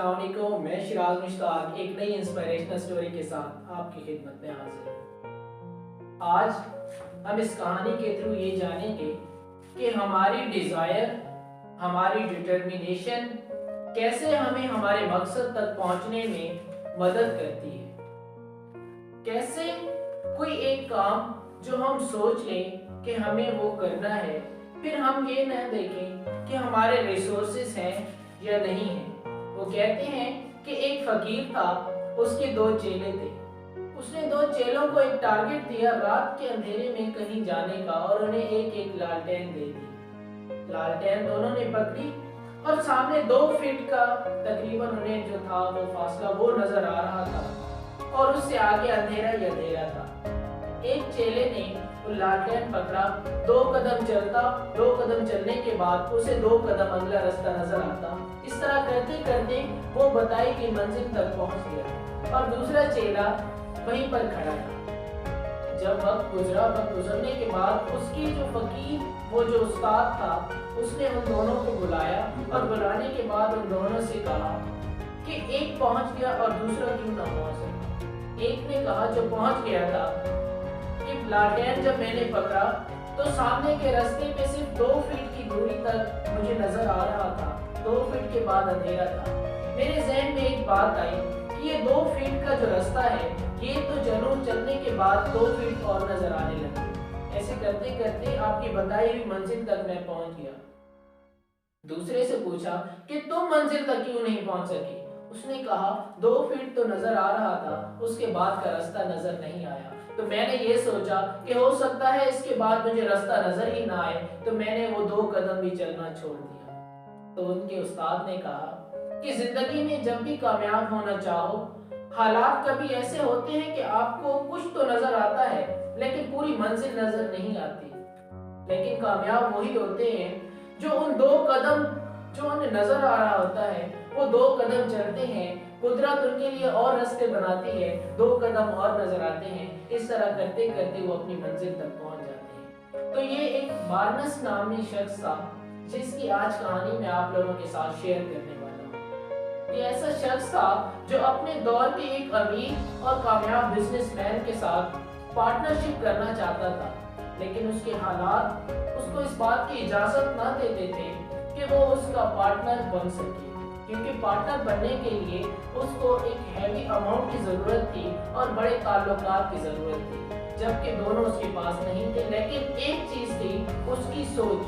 अस्सलाम वालेकुम। मैं शिराज मुश्ताक एक नई इंस्पिरेशनल स्टोरी के साथ आपकी खिदमत में हाजिर हूँ। आज हम इस कहानी के थ्रू ये जानेंगे कि हमारी डिजायर, हमारी डिटर्मिनेशन कैसे हमें हमारे मकसद तक पहुंचने में मदद करती है। कैसे कोई एक काम जो हम सोच लें कि हमें वो करना है, फिर हम ये न देखें कि हमारे रिसोर्सेस हैं या नहीं है। वो कहते हैं कि एक फकीर था, उसके 2 चेले थे। उसने 2 चेलों को एक टारगेट दिया रात के अंधेरे में कहीं जाने का और उन्हें एक एक लालटेन दे दी। लालटेन दोनों ने पकड़ी और सामने 2 फीट का तकरीबन उन्हें जो था वो फासला वो नजर आ रहा था और उससे आगे अंधेरा ही अंधेरा था। एक चेले ने वो लालटेन पकड़ा, 2 कदम चलता, 2 कदम चलने के बाद उसे 2 कदम अगला रास्ता नजर आता। इस तरह करते करते वो बताई गई मंजिल तक पहुंच गया और दूसरा चेला वहीं पर खड़ा था। जब वक्त गुजरा, वक्त गुजरने के बाद उसकी जो फकीर, वो जो उस्ताद था, उसने उन दोनों को बुलाया और बुलाने के बाद उन दोनों से कहा कि एक पहुंच गया और दूसरा क्यों ना पहुंच सका। एक ने कहा जो पहुंच गया था कि लालटेन जब मैंने पकड़ा तो सामने के रास्ते पे सिर्फ 2 फीट की दूरी तक मुझे नजर आ रहा था। 2 फीट के बाद अंधेरा था। मेरे जहन में एक बात आई कि ये 2 फीट का जो रास्ता है, ये तो जरूर चलने के बाद 2 फीट और नजर आने लगे। ऐसे करते करते आपकी बताई हुई मंजिल तक मैं पहुंच गया। दूसरे से पूछा कि तुम मंजिल तक क्यों नहीं पहुंच सकी। उसने कहा 2 फीट तो नजर आ रहा था, उसके बाद का रास्ता नजर नहीं आया। तो मैंने ये सोचा कि हो सकता है इसके बाद मुझे रास्ता नजर ही ना आए, तो मैंने वो 2 कदम भी चलना छोड़ दिया। तो उनके उस्ताद ने कहा कि जिंदगी में जब भी कामयाब होना चाहो, हालात कभी ऐसे होते हैं कि आपको कुछ तो नजर आता है लेकिन पूरी मंजिल नजर नहीं आती। लेकिन कामयाब वही होते हैं जो उन 2 कदम जो उन्हें नजर आ रहा होता है, वो 2 कदम चलते हैं। कुदरत उनके लिए और रास्ते बनाती है, 2 कदम और नजर आते हैं। इस तरह करते करते वो अपनी मंजिल तक पहुंच जाते हैं। तो ये एक बार्नस नामी शख्स था जिसकी आज कहानी मैं आप लोगों के साथ शेयर करने वाला हूँ। ये ऐसा शख्स था जो अपने दौर के एक अमीर और कामयाब बिजनेसमैन के साथ पार्टनरशिप करना चाहता था, लेकिन उसके हालात उसको इस बात की इजाजत ना देते थे कि वो उसका पार्टनर बन सके, क्योंकि पार्टनर बनने के लिए उसको एक हैवी अमाउंट की जरूरत थी और बड़े ताल्लुकात की जरूरत थी, जबकि दोनों उसके पास नहीं थे। लेकिन एक चीज थी, उसकी सोच,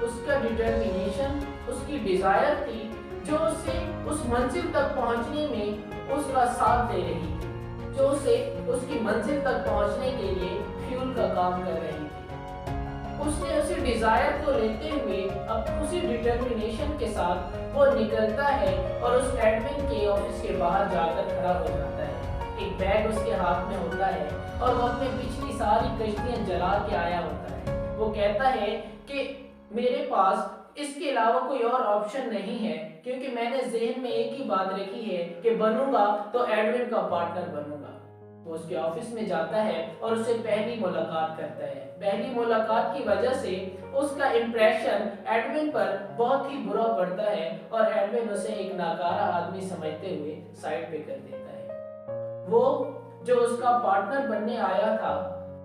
उसका डिटर्मिनेशन, उसकी डिजायर थी जो उसे उस मंजिल तक पहुंचने में उसका साथ दे रही थी, जो उसे उसकी मंजिल तक पहुंचने के लिए फ्यूल का काम कर रही थी। उसने उसी डिजायर को लेते हुए अब उसी डिटर्मिनेशन के साथ वो निकलता है और उस एडमिन के ऑफिस के बाहर जाकर खड़ा हो जाता है। एक बैग उसके हाथ में होता है और वो अपने पिछली सारी कश्तियां जला के आया होता है। वो कहता है कि मेरे पास इसके अलावा कोई और ऑप्शन नहीं है, क्योंकि मैंने ज़हन में एक ही बात रखी है कि बनूंगा तो एडमिन का पार्टनर बनूंगा। वो उसके ऑफिस में जाता है और उससे पहली मुलाकात करता है। पहली मुलाकात की वजह से उसका इंप्रेशन एडमिन पर बहुत ही बुरा पड़ता है और एडमिन उसे एक नाकारा आदमी समझते हुए साइड पे कर देता है। वो जो उसका पार्टनर बनने आया था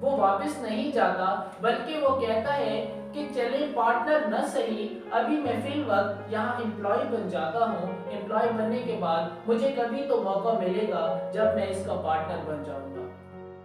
वो वापस नहीं जाता, बल्कि वो कहता है कि चले पार्टनर न सही, अभी मैं फिल वक्त यहाँ एम्प्लॉय बन जाता हूँ। एम्प्लॉय बनने के बाद मुझे कभी तो मौका मिलेगा जब मैं इसका पार्टनर बन जाऊंगा।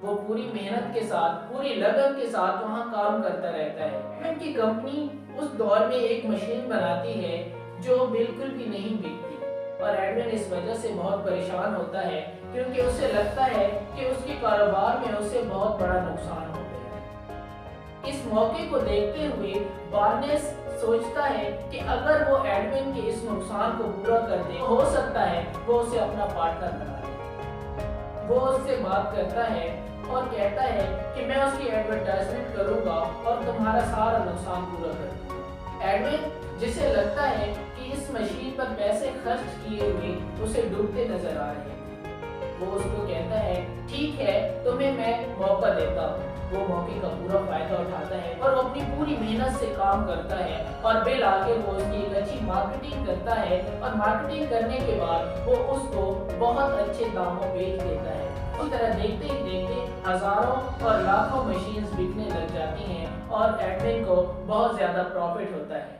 वो पूरी मेहनत के साथ, पूरी लगन के साथ वहाँ काम करता रहता है। उनकी कंपनी उस दौर में एक मशीन बनाती है जो बिल्कुल भी नहीं बिकती और एडमिन इस वजह से बहुत परेशान होता है, क्योंकि उसे लगता है कि उसके कारोबार में उसे बहुत बड़ा नुकसान हो गया है। इस मौके को देखते हुए बार्नेस सोचता है कि अगर वो एडमिन के इस नुकसान को पूरा कर दे, हो सकता है वो उसे अपना पार्टनर बना ले। वो उससे बात करता है और कहता है कि मैं उसकी एडवर्टाइजमेंट करूंगा और तुम्हारा सारा नुकसान पूरा कर दूंगा। एडमिन, जिसे लगता है कि इस मशीन पर पैसे खर्च किए हुए उसे डूबते नजर आ रहे हैं, वो उसको कहता है ठीक है, तुम्हें मैं मौका देता हूँ। वो मौके का पूरा फायदा उठाता है और वो अपनी पूरी मेहनत से काम करता है और बिल आके वो उसकी एक अच्छी मार्केटिंग करता है और मार्केटिंग करने के बाद वो उसको बहुत अच्छे दामों बेच देता है। इस तरह देखते ही देखते हजारों और लाखों मशीन्स बिकने लग जाती हैं और एडमिन को बहुत ज्यादा प्रॉफिट होता है।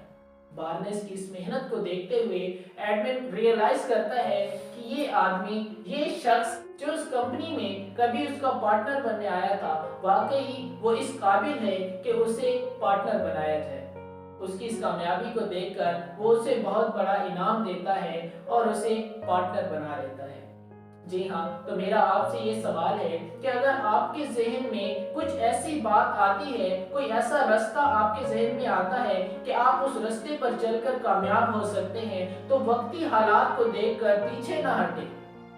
बार्नेस की इस मेहनत को देखते हुए एडमिन रियलाइज करता है कि ये आदमी, ये शख्स जो उस कंपनी में कभी उसका पार्टनर बनने आया था, वाकई वो इस काबिल है कि उसे पार्टनर बनाया जाए। उसकी इस कामयाबी को देखकर वो उसे बहुत बड़ा इनाम देता है और उसे पार्टनर बना लेता है। जी हाँ, तो मेरा आपसे ये सवाल है कि अगर आपके जहन में कुछ ऐसी बात आती है, कोई ऐसा रास्ता आपके जहन में आता है कि आप उस रास्ते पर चलकर कामयाब हो सकते हैं, तो वक्ती हालात को देखकर पीछे ना हटें।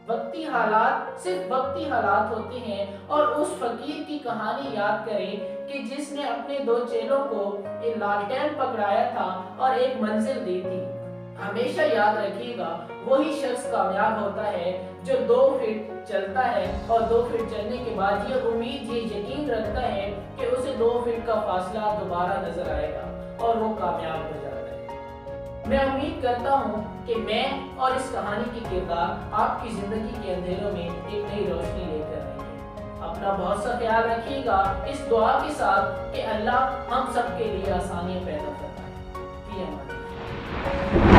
वक्ती हालात सिर्फ वक्ती हालात होते हैं और उस फकीर की कहानी याद करें कि जिसने अपने दो चेलों को एक लालटेन पकड़ाया था और एक मंजिल दी थी। हमेशा याद रखिएगा, वही शख्स कामयाब होता है जो 2 फीट चलता है और 2 फीट चलने के बाद ये उम्मीद, ये यकीन रखता है कि उसे 2 फीट का फासला दोबारा नजर आएगा और वो कामयाब हो जाता है। मैं उम्मीद करता हूँ कि मैं और इस कहानी के किरदार आपकी जिंदगी के अंधेरों में एक नई रोशनी लेकर आएंगे। अपना बहुत सा ख्याल रखिएगा इस दुआ के साथ कि अल्लाह हम सब के लिए आसानियां पैदा करता है।